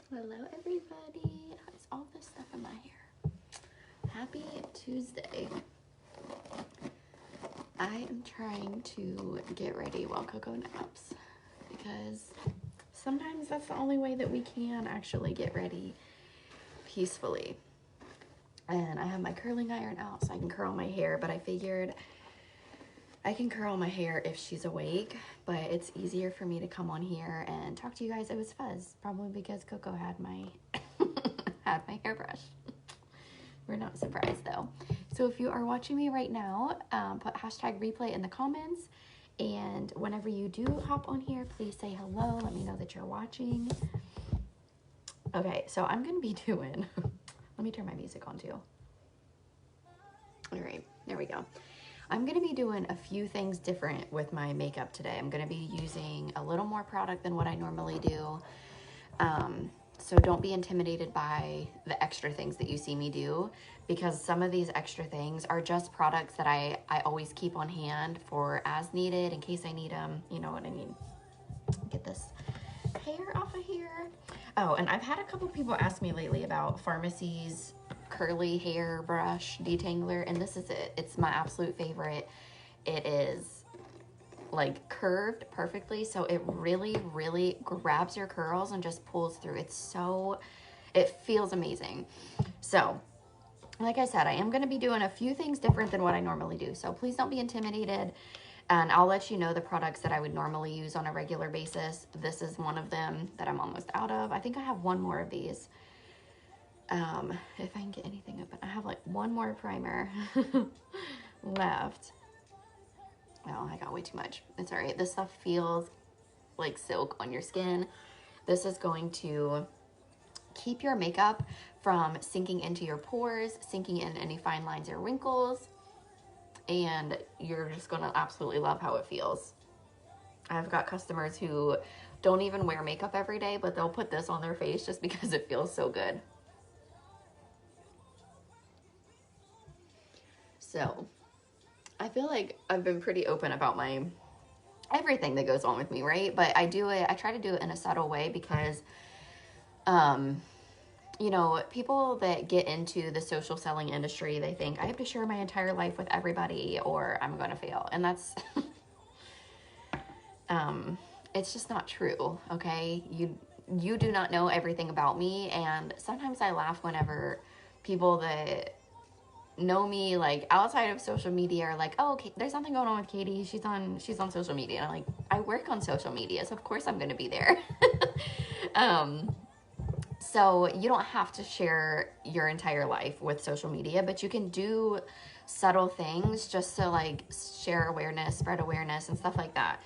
Hello everybody. How's all this stuff in my hair? Happy Tuesday. I am trying to get ready while Coco naps because sometimes that's the only way that we can actually get ready peacefully. And I have my curling iron out so I can curl my hair, but I figured I can curl my hair if she's awake, but it's easier for me to come on here and talk to you guys. It was fuzz, probably because Coco had my had my hairbrush. We're not surprised though. So if you are watching me right now, put hashtag replay in the comments, and whenever you do hop on here, please say hello. Let me know that you're watching. Okay, so I'm gonna be doing. Let me turn my music on too. All right, there we go. I'm going to be doing a few things different with my makeup today. I'm going to be using a little more product than what I normally do. So don't be intimidated by the extra things that you see me do, because some of these extra things are just products that I always keep on hand for as needed in case I need them. You know what I mean? Get this hair off of here. Oh, and I've had a couple people ask me lately about Pharmacy's curly hair brush detangler, and this is it. It's my absolute favorite. It is like curved perfectly, so it really grabs your curls and just pulls through. It feels amazing. So like I said, I am going to be doing a few things different than what I normally do, so please don't be intimidated, and I'll let you know the products that I would normally use on a regular basis. This is one of them that I'm almost out of. I think I have one more of these. If I can get anything open, I have like one more primer left. Oh, I got way too much. It's all right. This stuff feels like silk on your skin. This is going to keep your makeup from sinking into your pores, sinking in any fine lines or wrinkles, and you're just gonna absolutely love how it feels. I've got customers who don't even wear makeup every day, but they'll put this on their face just because it feels so good. So I feel like I've been pretty open about everything that goes on with me, right? But I try to do it in a subtle way because, you know, people that get into the social selling industry, they think I have to share my entire life with everybody or I'm going to fail. And that's, it's just not true. Okay. You do not know everything about me. And sometimes I laugh whenever people that know me like outside of social media are like, oh, okay, there's something going on with Katie, she's on social media, and I'm like, I work on social media, so of course I'm going to be there. So you don't have to share your entire life with social media, but you can do subtle things just to like share awareness, spread awareness, and stuff like that.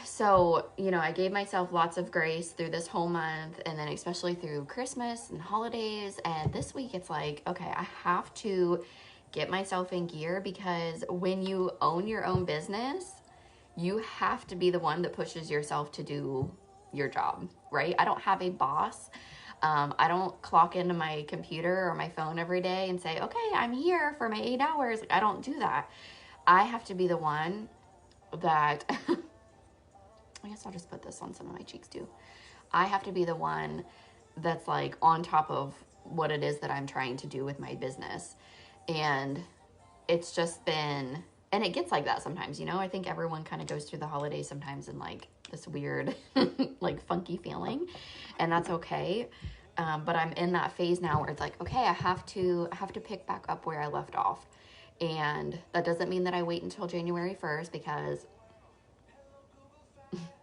So, you know, I gave myself lots of grace through this whole month, and then especially through Christmas and holidays. And this week it's like, okay, I have to get myself in gear, because when you own your own business, you have to be the one that pushes yourself to do your job, right? I don't have a boss. I don't clock into my computer or my phone every day and say, okay, I'm here for my 8 hours. Like, I don't do that. I have to be the one that I guess I'll just put this on some of my cheeks too. I have to be the one that's like on top of what it is that I'm trying to do with my business. And it's just been, and it gets like that sometimes, you know. I think everyone kind of goes through the holidays sometimes in like this weird like funky feeling, and that's okay. But I'm in that phase now where it's like, okay, I have to pick back up where I left off. And that doesn't mean that I wait until January 1st, because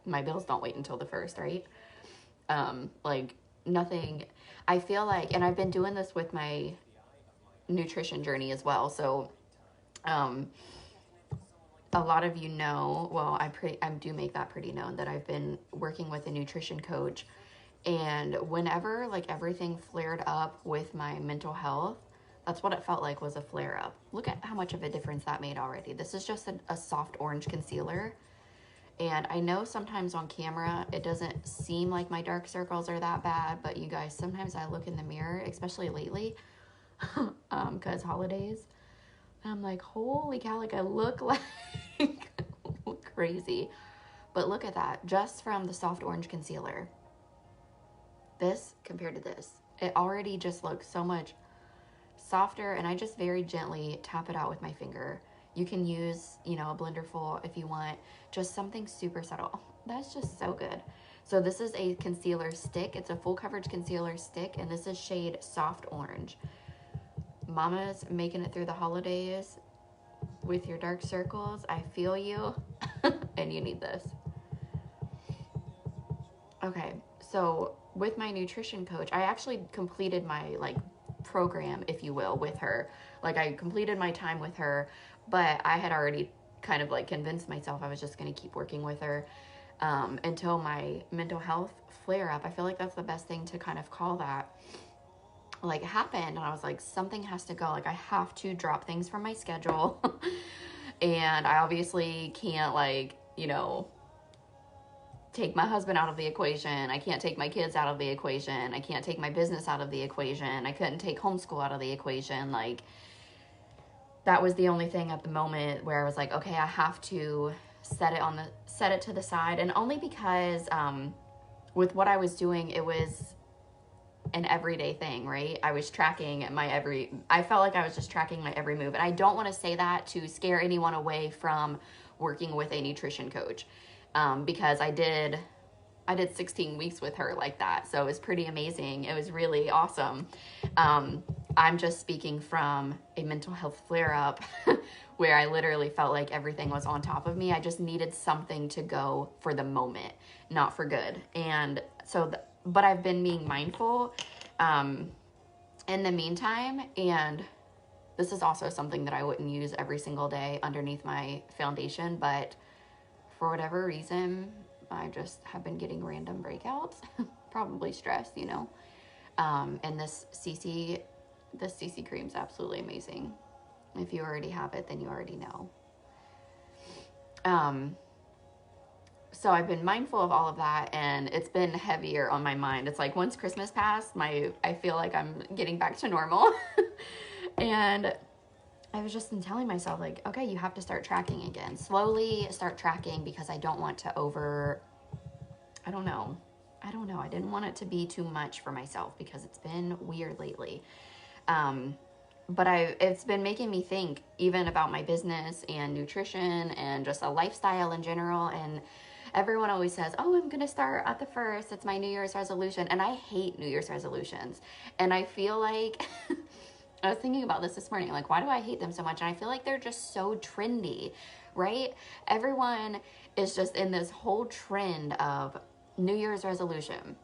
my bills don't wait until the 1st, right? Like nothing, I feel like, and I've been doing this with my nutrition journey as well. So, a lot of you know, well, I do make that pretty known that I've been working with a nutrition coach, and whenever like everything flared up with my mental health, that's what it felt like, was a flare up. Look at how much of a difference that made already. This is just a soft orange concealer. And I know sometimes on camera, it doesn't seem like my dark circles are that bad, but you guys, sometimes I look in the mirror, especially lately, because holidays, and I'm like, holy cow, like I look like crazy. But look at that, just from the soft orange concealer. this compared to this, it already just looks so much softer, and I just very gently tap it out with my finger. You can use, you know, a blender full if you want, just something super subtle. That's just so good. So this is a concealer stick. It's a full coverage concealer stick, and this is shade Soft Orange. Mama's making it through the holidays with your dark circles. I feel you, and you need this. Okay, so with my nutrition coach, I actually completed my like program, if you will, with her. Like I completed my time with her, but I had already kind of like convinced myself I was just going to keep working with her until my mental health flare up. I feel like that's the best thing to kind of call that. Like it happened, and I was like, something has to go. Like I have to drop things from my schedule. And I obviously can't, like, you know, take my husband out of the equation. I can't take my kids out of the equation. I can't take my business out of the equation. I couldn't take homeschool out of the equation. Like that was the only thing at the moment where I was like, okay, I have to set it to the side. And only because with what I was doing, it was an everyday thing, right? I was tracking I felt like I was just tracking my every move. And I don't want to say that to scare anyone away from working with a nutrition coach. Because I did 16 weeks with her like that. So it was pretty amazing. It was really awesome. I'm just speaking from a mental health flare up where I literally felt like everything was on top of me. I just needed something to go for the moment, not for good. And so, but I've been being mindful, in the meantime. And this is also something that I wouldn't use every single day underneath my foundation, but for whatever reason, I just have been getting random breakouts, probably stress, you know. And this CC cream is absolutely amazing. If you already have it, then you already know. So I've been mindful of all of that, and it's been heavier on my mind. It's like once Christmas passed, I feel like I'm getting back to normal. And I was just telling myself, like, okay, you have to start tracking again. Slowly start tracking, because I don't want to I don't know. I didn't want it to be too much for myself, because it's been weird lately. But it's been making me think even about my business and nutrition and just a lifestyle in general. And everyone always says, oh, I'm going to start at the first. It's my New Year's resolution. And I hate New Year's resolutions. And I feel like I was thinking about this morning, like, why do I hate them so much? And I feel like they're just so trendy, right? Everyone is just in this whole trend of New Year's resolution.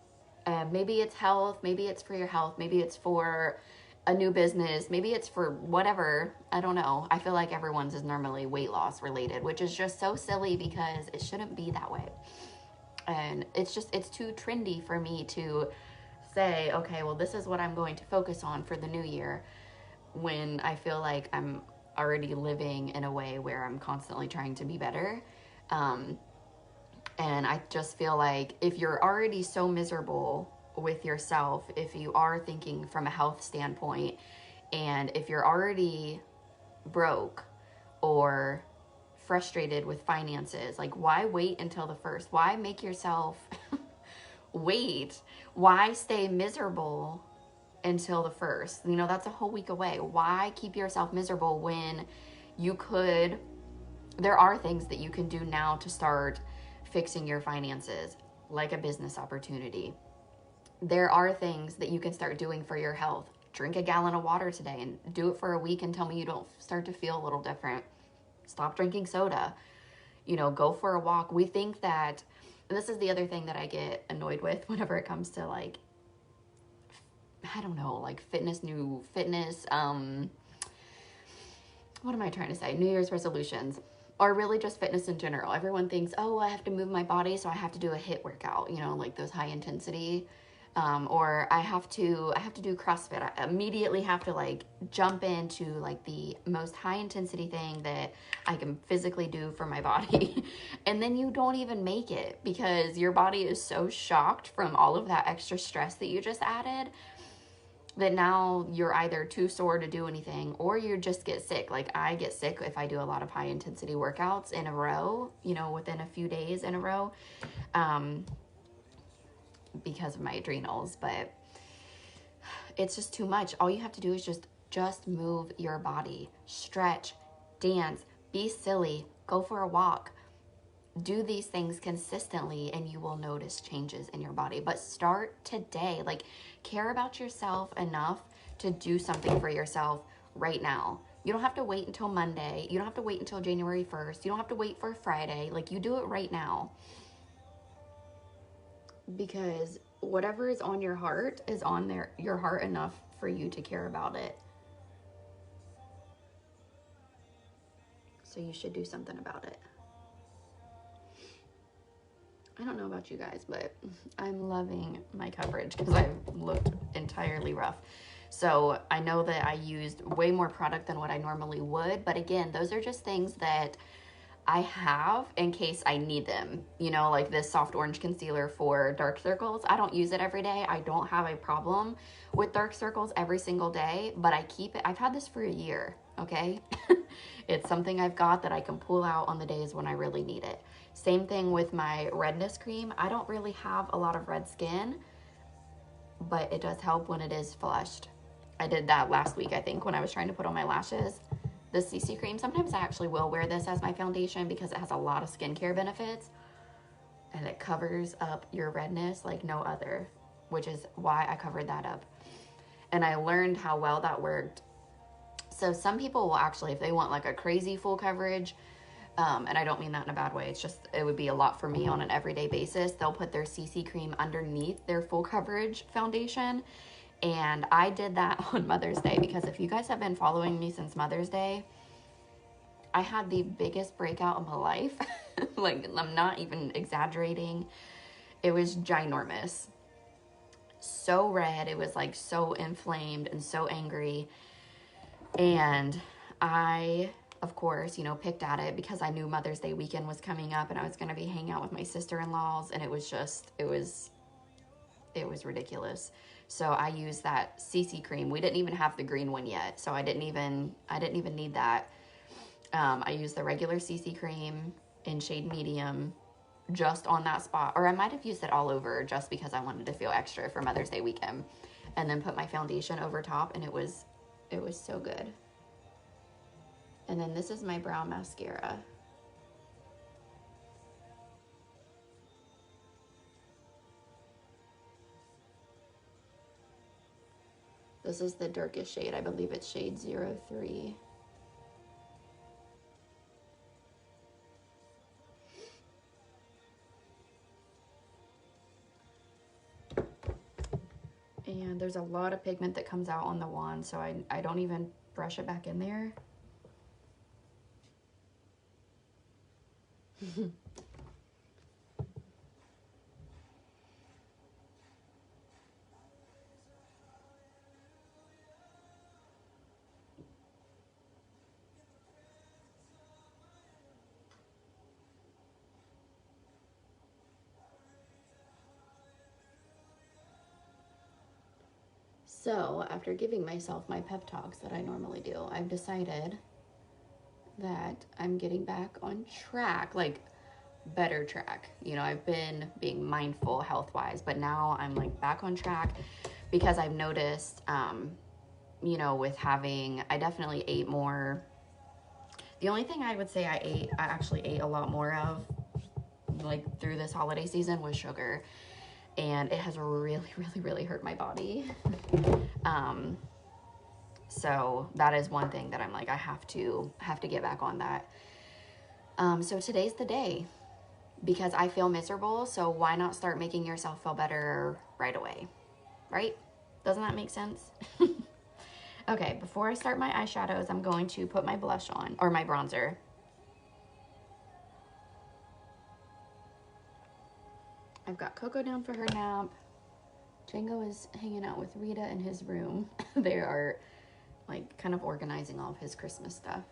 Maybe it's health, maybe it's for your health, maybe it's for a new business, maybe it's for whatever. I don't know. I feel like everyone's is normally weight loss related, which is just so silly, because it shouldn't be that way. And it's too trendy for me to say, okay, well, this is what I'm going to focus on for the new year, when I feel like I'm already living in a way where I'm constantly trying to be better. And I just feel like if you're already so miserable with yourself, if you are thinking from a health standpoint, and if you're already broke or frustrated with finances, like, why wait until the first? Why make yourself wait? Why stay miserable until the first? You know, that's a whole week away. Why keep yourself miserable when there are things that you can do now to start fixing your finances, like a business opportunity. There are things that you can start doing for your health. Drink a gallon of water today and do it for a week and tell me you don't start to feel a little different. Stop drinking soda. You know, go for a walk. We think that, and this is the other thing that I get annoyed with whenever it comes to, like, I don't know, like new fitness, what am I trying to say? New Year's resolutions, or really just fitness in general. Everyone thinks, oh, I have to move my body, so I have to do a HIIT workout, you know, like those high intensity, or I have to do CrossFit. I immediately have to, like, jump into, like, the most high intensity thing that I can physically do for my body. And then you don't even make it, because your body is so shocked from all of that extra stress that you just added, that now you're either too sore to do anything, or you just get sick. Like, I get sick if I do a lot of high intensity workouts in a row, you know, within a few days in a row. because of my adrenals, but it's just too much. All you have to do is just move your body, stretch, dance, be silly, go for a walk. Do these things consistently and you will notice changes in your body. But start today. Like, care about yourself enough to do something for yourself right now. You don't have to wait until Monday. You don't have to wait until January 1st. You don't have to wait for Friday. Like, you do it right now. Because whatever is on your heart is on there, your heart enough for you to care about it. So you should do something about it. I don't know about you guys, but I'm loving my coverage because I've looked entirely rough. So I know that I used way more product than what I normally would. But again, those are just things that I have in case I need them. You know, like this soft orange concealer for dark circles. I don't use it every day. I don't have a problem with dark circles every single day, but I keep it. I've had this for a year, okay? It's something I've got that I can pull out on the days when I really need it. Same thing with my redness cream. I don't really have a lot of red skin, but it does help when it is flushed. I did that last week, I think, when I was trying to put on my lashes. The CC cream, sometimes I actually will wear this as my foundation because it has a lot of skincare benefits and it covers up your redness like no other, which is why I covered that up. And I learned how well that worked. So some people will actually, if they want like a crazy full coverage, and I don't mean that in a bad way, it's just, it would be a lot for me on an everyday basis. They'll put their CC cream underneath their full coverage foundation. And I did that on Mother's Day because if you guys have been following me since Mother's Day, I had the biggest breakout of my life. Like, I'm not even exaggerating. It was ginormous. So red. It was like so inflamed and so angry. And I, of course, you know, picked at it because I knew Mother's Day weekend was coming up and I was going to be hanging out with my sister-in-laws. And it was just, it was ridiculous. So I used that CC cream. We didn't even have the green one yet, so I didn't even need that. I used the regular CC cream in shade medium just on that spot, or I might have used it all over just because I wanted to feel extra for Mother's Day weekend, and then put my foundation over top, and it was so good. And then this is my brow mascara. This is the darkest shade. I believe it's shade 03. And there's a lot of pigment that comes out on the wand, so I don't even brush it back in there. So, after giving myself my pep talks that I normally do, I've decided that I'm getting back on track, like better track. You know, I've been being mindful health-wise, but now I'm like back on track because I've noticed, you know, with having, I definitely ate more. The only thing I would say I actually ate a lot more of, like through this holiday season, was sugar. And it has really, really, really hurt my body. So that is one thing that I'm like, I have to get back on that. So today's the day because I feel miserable. So why not start making yourself feel better right away? Right? Doesn't that make sense? Okay, before I start my eyeshadows, I'm going to put my blush on, or my bronzer. I've got Coco down for her nap. Django is hanging out with Rita in his room. They are like kind of organizing all of his Christmas stuff,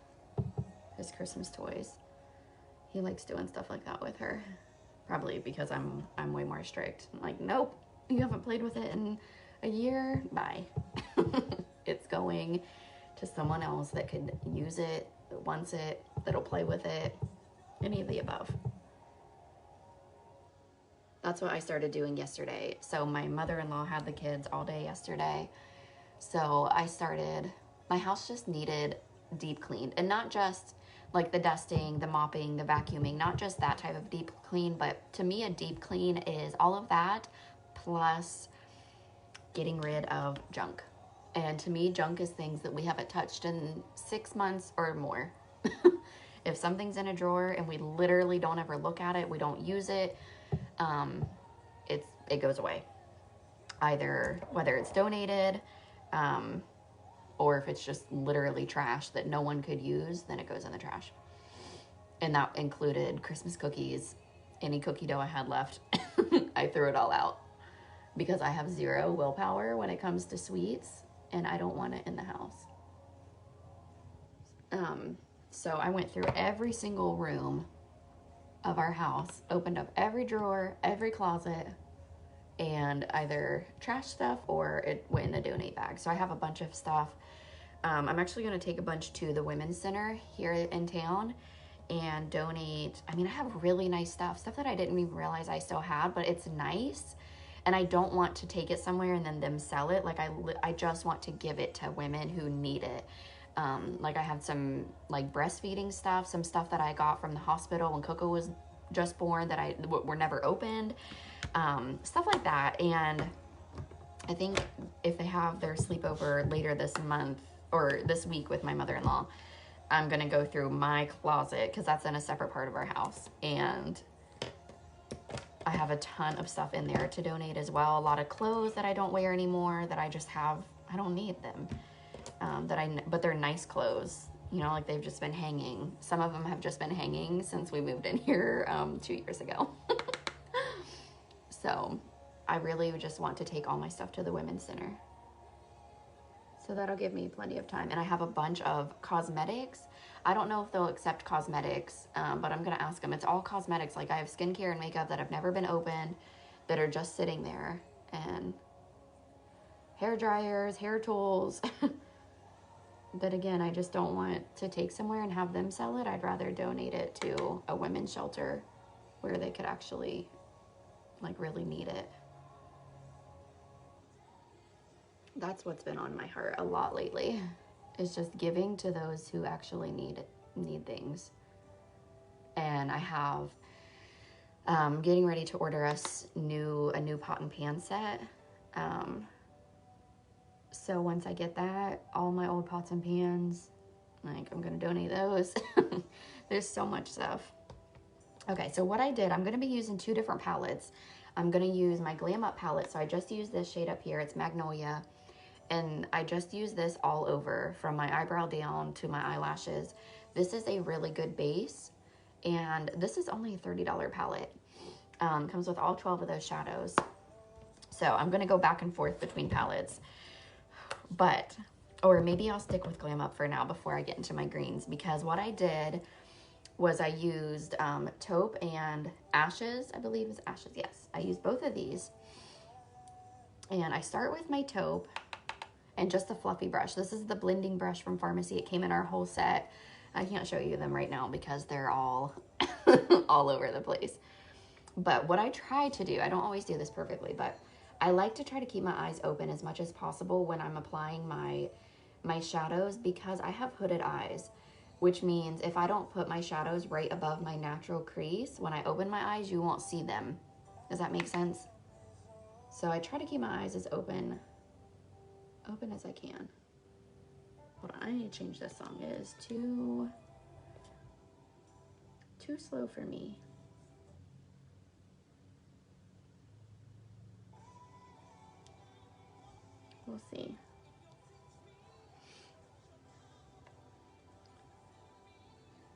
his Christmas toys. He likes doing stuff like that with her. Probably because I'm way more strict. I'm like, nope, you haven't played with it in a year. Bye. It's going to someone else that could use it, that wants it, that'll play with it, any of the above. that's what I started doing yesterday. So my mother-in-law had the kids all day yesterday. So I started, my house just needed deep cleaned, and not just like the dusting, the mopping, the vacuuming, not just that type of deep clean, but to me a deep clean is all of that plus getting rid of junk. And to me, junk is things that we haven't touched in 6 months or more. If something's in a drawer and we literally don't ever look at it, we don't use it, it goes away. Either whether it's donated, or if it's just literally trash that no one could use, then it goes in the trash. And that included Christmas cookies, any cookie dough I had left. I threw it all out because I have zero willpower when it comes to sweets, and I don't want it in the house. So I went through every single room of our house, opened up every drawer, every closet, and either trash stuff or it went in a donate bag. So I have a bunch of stuff. I'm actually going to take a bunch to the Women's Center here in town and donate. I mean, I have really nice stuff that I didn't even realize I still had, but it's nice. And I don't want to take it somewhere and then them sell it. Like I just want to give it to women who need it. Like I have some like breastfeeding stuff, some stuff that I got from the hospital when Coco was just born that were never opened, stuff like that. And I think if they have their sleepover later this month or this week with my mother-in-law, I'm going to go through my closet because that's in a separate part of our house. And I have a ton of stuff in there to donate as well. A lot of clothes that I don't wear anymore that I just have, I don't need them. But they're nice clothes, you know, like they've just been hanging. Some of them have just been hanging since we moved in here 2 years ago. So I really just want to take all my stuff to the Women's Center. So that'll give me plenty of time. And I have a bunch of cosmetics. I don't know if they'll accept cosmetics, but I'm going to ask them. It's all cosmetics. Like I have skincare and makeup that have never been opened that are just sitting there. And hair dryers, hair tools. But again, I just don't want to take somewhere and have them sell it. I'd rather donate it to a women's shelter where they could actually like really need it. That's what's been on my heart a lot lately. Is just giving to those who actually need things. And I have getting ready to order us a new pot and pan set. So once I get that, all my old pots and pans, like I'm going to donate those. There's so much stuff. Okay, so what I did, I'm going to be using 2 different palettes. I'm going to use my Glam Up palette. So I just used this shade up here. It's Magnolia. And I just use this all over from my eyebrow down to my eyelashes. This is a really good base. And this is only a $30 palette. Comes with all 12 of those shadows. So I'm going to go back and forth between palettes. Or maybe I'll stick with Glam Up for now before I get into my greens, because what I did was I used taupe and ashes. I believe it's ashes. Yes, I used both of these. And I start with my taupe and just a fluffy brush. This is the blending brush from Pharmacy. It came in our whole set. I can't show you them right now because they're all all over the place. But what I try to do, I don't always do this perfectly, but I like to try to keep my eyes open as much as possible when I'm applying my shadows, because I have hooded eyes, which means if I don't put my shadows right above my natural crease, when I open my eyes, you won't see them. Does that make sense? So I try to keep my eyes as open as I can. Hold on, I need to change this song. It is too slow for me. We'll see.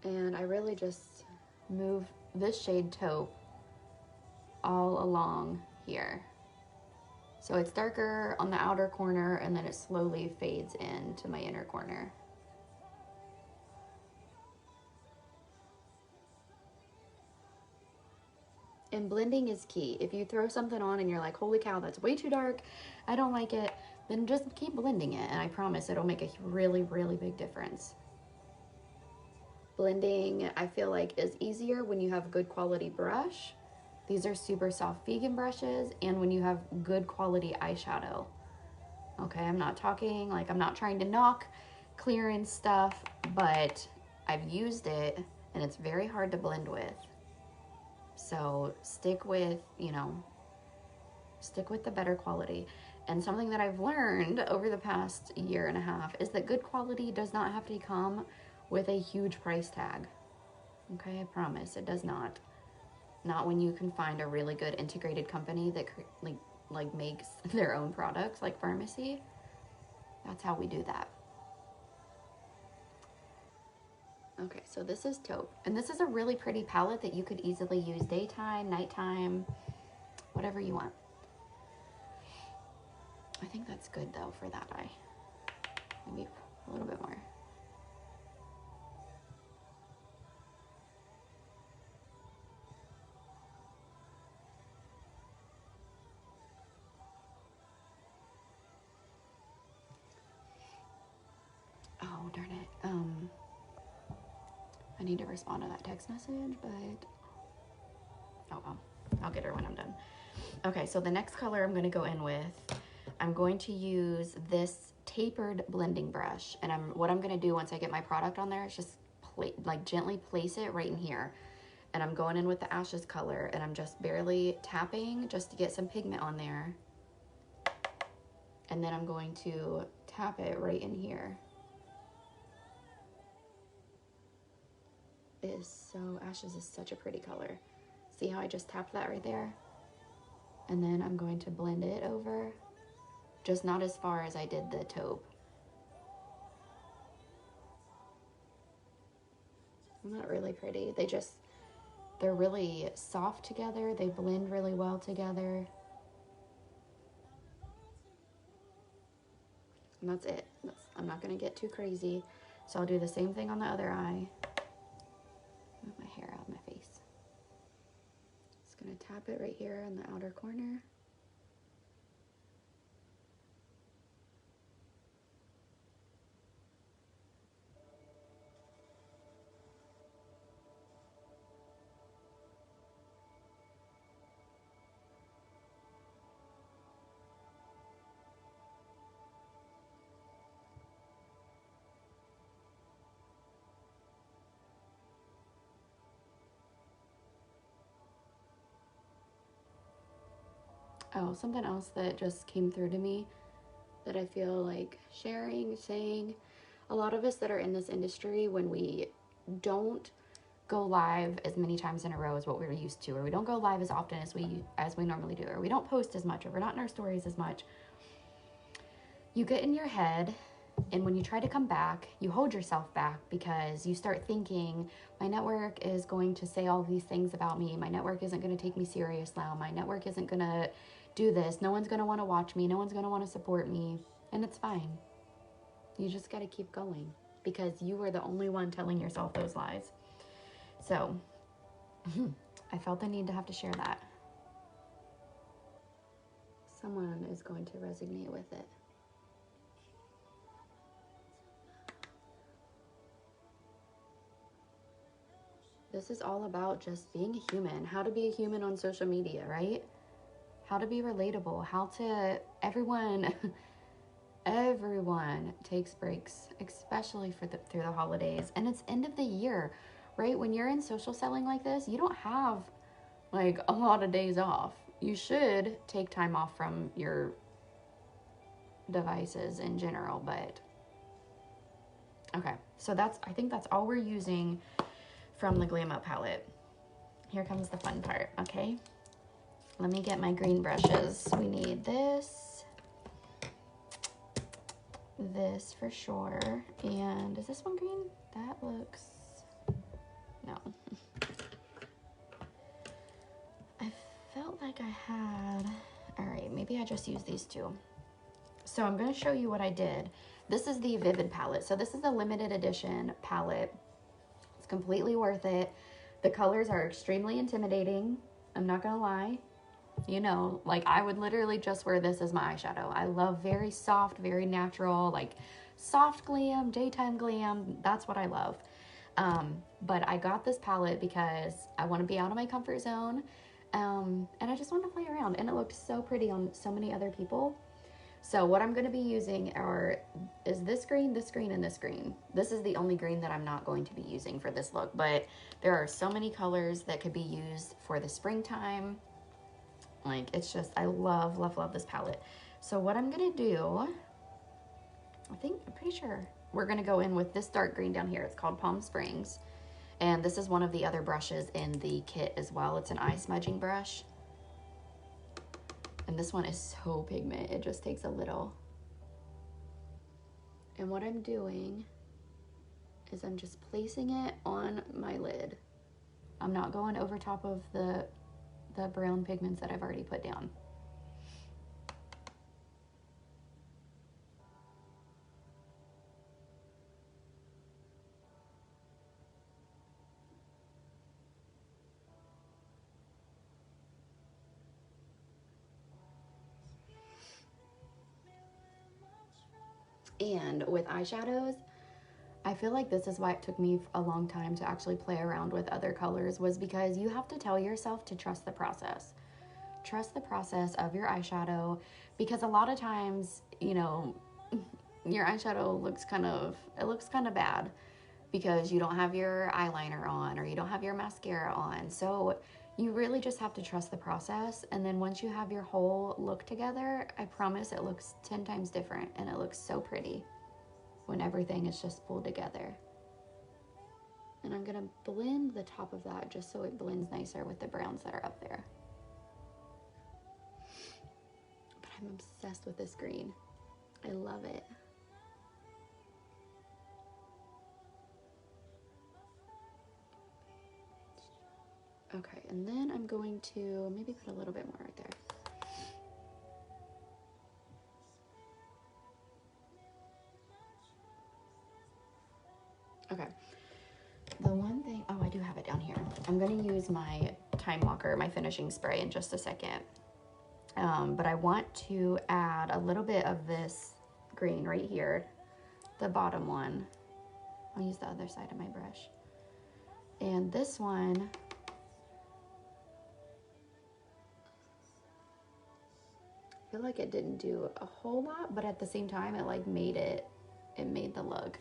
And I really just move this shade taupe all along here. So it's darker on the outer corner and then it slowly fades into my inner corner. And blending is key. If you throw something on and you're like, holy cow, that's way too dark, I don't like it, then just keep blending it. And I promise it'll make a really, really big difference. Blending, I feel like, is easier when you have a good quality brush. These are super soft vegan brushes, and when you have good quality eyeshadow. Okay, I'm not talking, like, I'm not trying to knock clearance stuff, but I've used it and it's very hard to blend with. So stick with, you know, stick with the better quality. And something that I've learned over the past year and a half is that good quality does not have to come with a huge price tag. Okay, I promise it does not. Not when you can find a really good integrated company that like makes their own products, like Pharmacy. That's how we do that. Okay, so this is taupe, and this is a really pretty palette that you could easily use daytime, nighttime, whatever you want. I think that's good though for that eye. Maybe a little bit more. Oh, darn it. I need to respond to that text message, but oh well, I'll get her when I'm done. Okay, so the next color I'm going to go in with, I'm going to use this tapered blending brush, and what I'm going to do once I get my product on there is just gently place it right in here. And I'm going in with the Ashes color, and I'm just barely tapping just to get some pigment on there. And then I'm going to tap it right in here. Ashes is such a pretty color. See how I just tapped that right there? And then I'm going to blend it over, just not as far as I did the taupe. Isn't that really pretty? They're really soft together. They blend really well together. And that's it. I'm not going to get too crazy. So I'll do the same thing on the other eye. Move my hair out of my face. Just going to tap it right here in the outer corner. Oh, something else that just came through to me that I feel like saying, a lot of us that are in this industry, when we don't go live as many times in a row as what we're used to, or we don't go live as often as we normally do, or we don't post as much, or we're not in our stories as much, you get in your head, and when you try to come back, you hold yourself back because you start thinking, my network is going to say all these things about me, my network isn't going to take me serious now, my network isn't going to do this, no one's going to want to watch me, no one's going to want to support me. And it's fine. You just got to keep going because you are the only one telling yourself those lies. So I felt the need to have to share that. Someone is going to resonate with it. This is all about just being a human, how to be a human on social media, right? How to be relatable, everyone takes breaks, especially through the holidays. And it's end of the year, right? When you're in social selling like this, you don't have like a lot of days off. You should take time off from your devices in general, but okay. So I think that's all we're using from the Glam Up palette. Here comes the fun part, okay? Let me get my green brushes. We need this for sure. And is this one green? That looks, no. I felt like I had, all right, maybe I just used these two. So I'm going to show you what I did. This is the Vivid palette. So this is a limited edition palette. It's completely worth it. The colors are extremely intimidating. I'm not going to lie. You know, like I would literally just wear this as my eyeshadow. I love very soft, very natural, like soft glam, daytime glam. That's what I love. But I got this palette because I want to be out of my comfort zone. And I just want to play around, and it looked so pretty on so many other people. So what I'm going to be using is this green, and this green. This is the only green that I'm not going to be using for this look, but there are so many colors that could be used for the springtime. Like, it's just, I love, love, love this palette. So what I'm going to do, I'm pretty sure we're going to go in with this dark green down here. It's called Palm Springs. And this is one of the other brushes in the kit as well. It's an eye smudging brush. And this one is so pigment, it just takes a little. And what I'm doing is I'm just placing it on my lid. I'm not going over top of the brown pigments that I've already put down. And with eyeshadows, I feel like this is why it took me a long time to actually play around with other colors, was because you have to tell yourself to trust the process. Trust the process of your eyeshadow, because a lot of times, you know, your eyeshadow looks kind of bad because you don't have your eyeliner on or you don't have your mascara on. So you really just have to trust the process. And then once you have your whole look together, I promise it looks 10 times different, and it looks so pretty when everything is just pulled together. And I'm gonna blend the top of that just so it blends nicer with the browns that are up there. But I'm obsessed with this green. I love it. Okay, and then I'm going to maybe put a little bit more right there. Okay. The one thing, oh, I do have it down here. I'm going to use my Time Walker, my finishing spray, in just a second. But I want to add a little bit of this green right here, the bottom one. I'll use the other side of my brush. And this one, I feel like it didn't do a whole lot, but at the same time, it like made the look.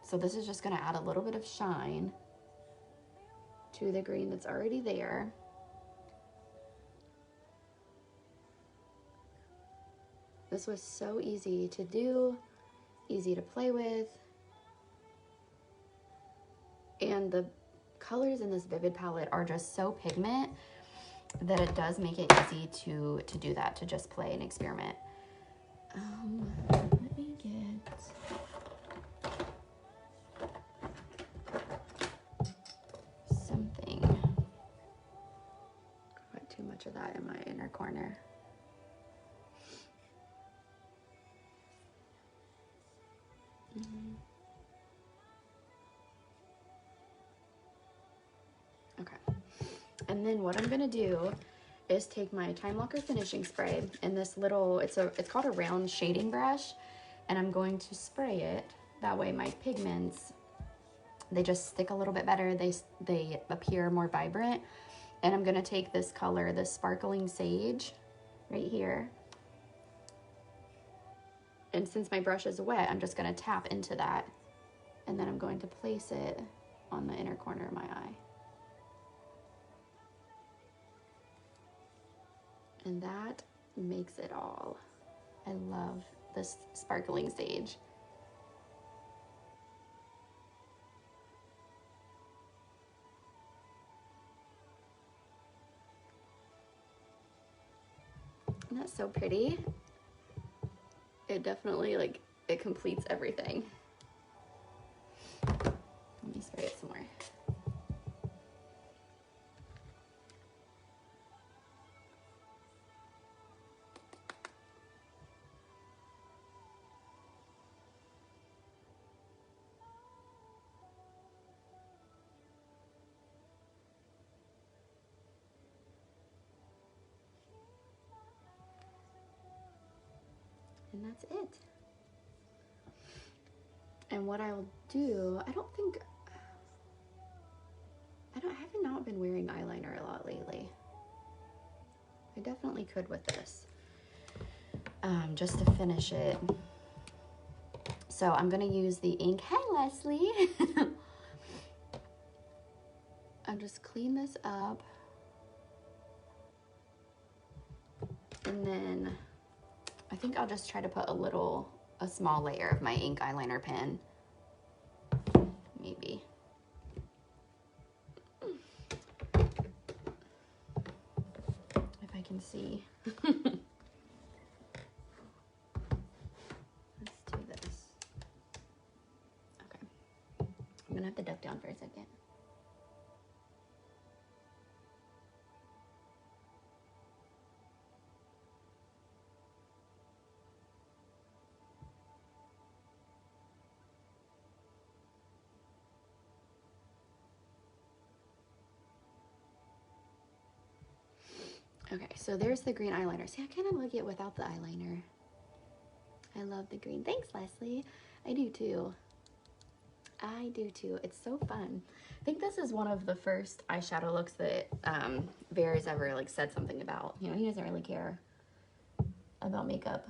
So this is just going to add a little bit of shine to the green that's already there. This was so easy to do, easy to play with. And the colors in this Vivid palette are just so pigment that it does make it easy to do that, to just play and experiment. Let me get something. Got too much of that in my inner corner. Okay. And then what I'm gonna do is take my Time Walker finishing spray and this little, it's called a round shading brush, and I'm going to spray it. That way my pigments, they just stick a little bit better. They appear more vibrant. And I'm gonna take this color, this Sparkling Sage, right here. And since my brush is wet, I'm just gonna tap into that. And then I'm going to place it on the inner corner of my eye. And that makes it all. I love this Sparkling Sage. Isn't that so pretty? It definitely, like, it completes everything. Let me spray it some more. And that's it. And what I'll do, I have not been wearing eyeliner a lot lately. I definitely could with this, just to finish it. So I'm gonna use the ink. Hi, Leslie. I'll just clean this up. And then I think I'll just try to put a small layer of my ink eyeliner pen. Maybe. If I can see. Let's do this. Okay. I'm gonna have to duck down for a second. Okay, so there's the green eyeliner. See, I kind of like it without the eyeliner. I love the green. Thanks, Leslie. I do too. I do too. It's so fun. I think this is one of the first eyeshadow looks that Bear's ever like said something about. You know, he doesn't really care about makeup.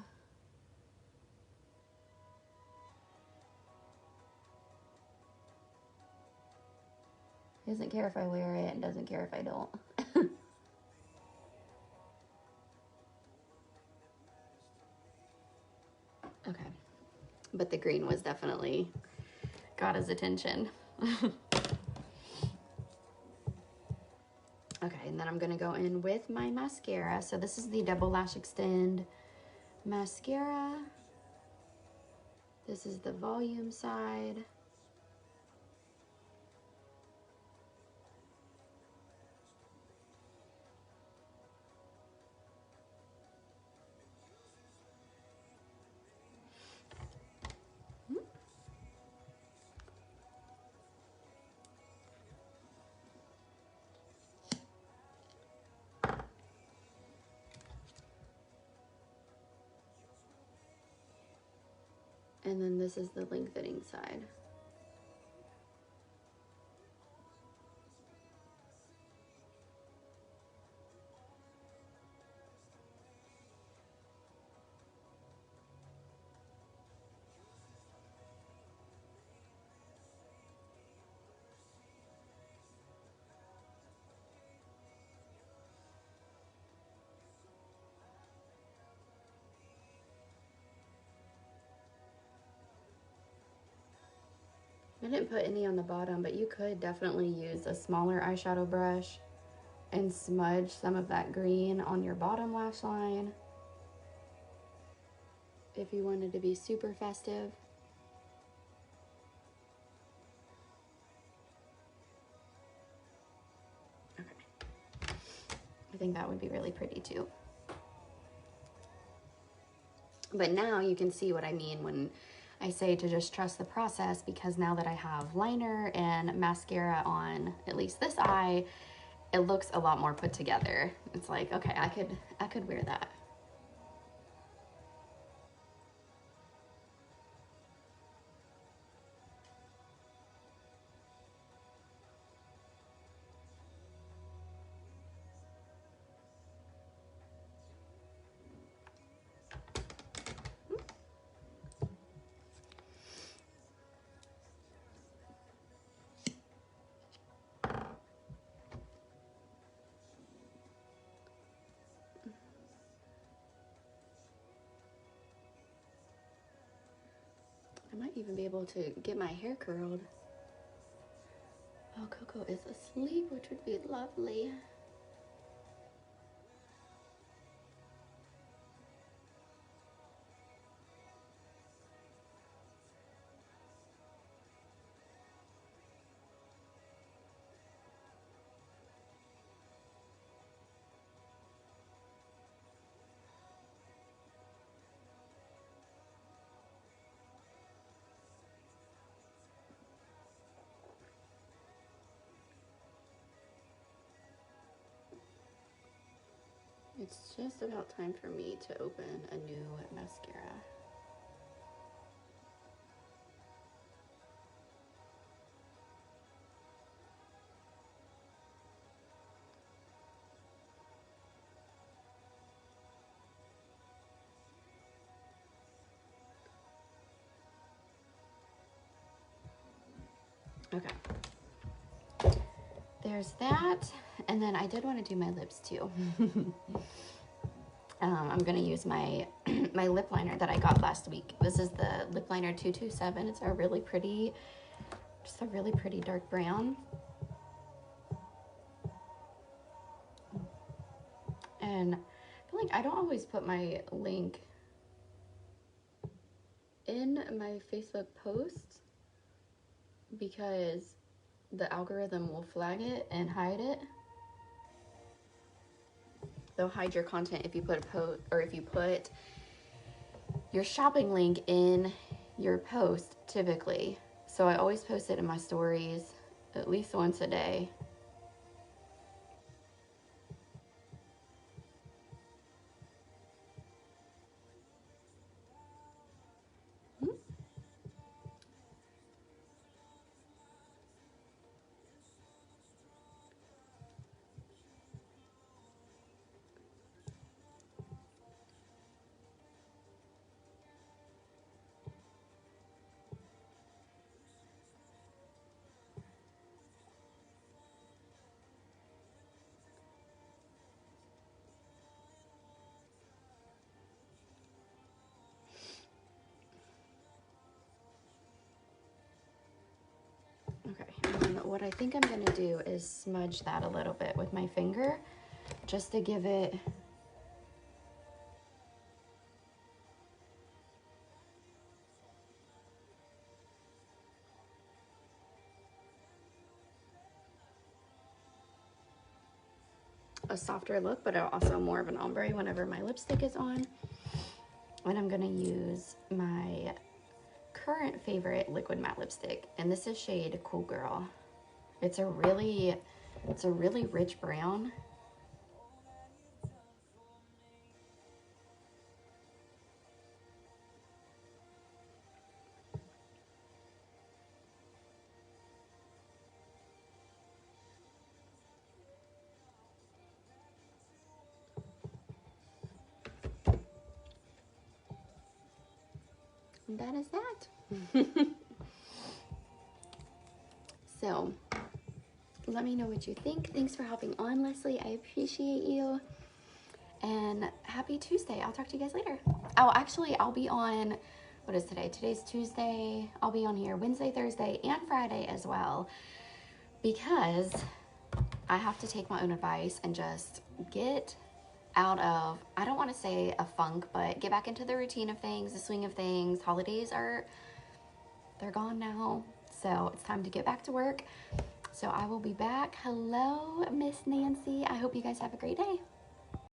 He doesn't care if I wear it and doesn't care if I don't. Okay. But the green was definitely got his attention. Okay, and then I'm gonna go in with my mascara. So this is the Double Lash Extend mascara. This is the volume side. And then this is the lengthening side. I didn't put any on the bottom, but you could definitely use a smaller eyeshadow brush and smudge some of that green on your bottom lash line if you wanted to be super festive. Okay. I think that would be really pretty too. But now you can see what I mean when I say to just trust the process, because now that I have liner and mascara on at least this eye, it looks a lot more put together. It's like, okay, I could wear that. I might even be able to get my hair curled. Oh, Coco is asleep, which would be lovely. It's just about time for me to open a new mascara. Okay. There's that. And then I did want to do my lips too. I'm going to use my my lip liner that I got last week. This is the lip liner 227. It's a really pretty, just a really pretty dark brown. And I feel like I don't always put my link in my Facebook posts because the algorithm will flag it and hide it. They'll hide your content if you put a post, or if you put your shopping link in your post typically. So I always post it in my stories at least once a day. Okay, and what I think I'm gonna do is smudge that a little bit with my finger just to give it a softer look, but also more of an ombre whenever my lipstick is on. And I'm gonna use my current favorite liquid matte lipstick, and this is shade Cool Girl. It's a really rich brown. And that is that. So let me know what you think. Thanks for hopping on, Leslie. I appreciate you. And happy Tuesday. I'll talk to you guys later. Oh, actually, I'll be on, what is today? Today's Tuesday. I'll be on here Wednesday, Thursday, and Friday as well, because I have to take my own advice and just get out of, I don't want to say a funk, but get back into the routine of things, the swing of things. Holidays they're gone now. So it's time to get back to work. So I will be back. Hello, Miss Nancy. I hope you guys have a great day.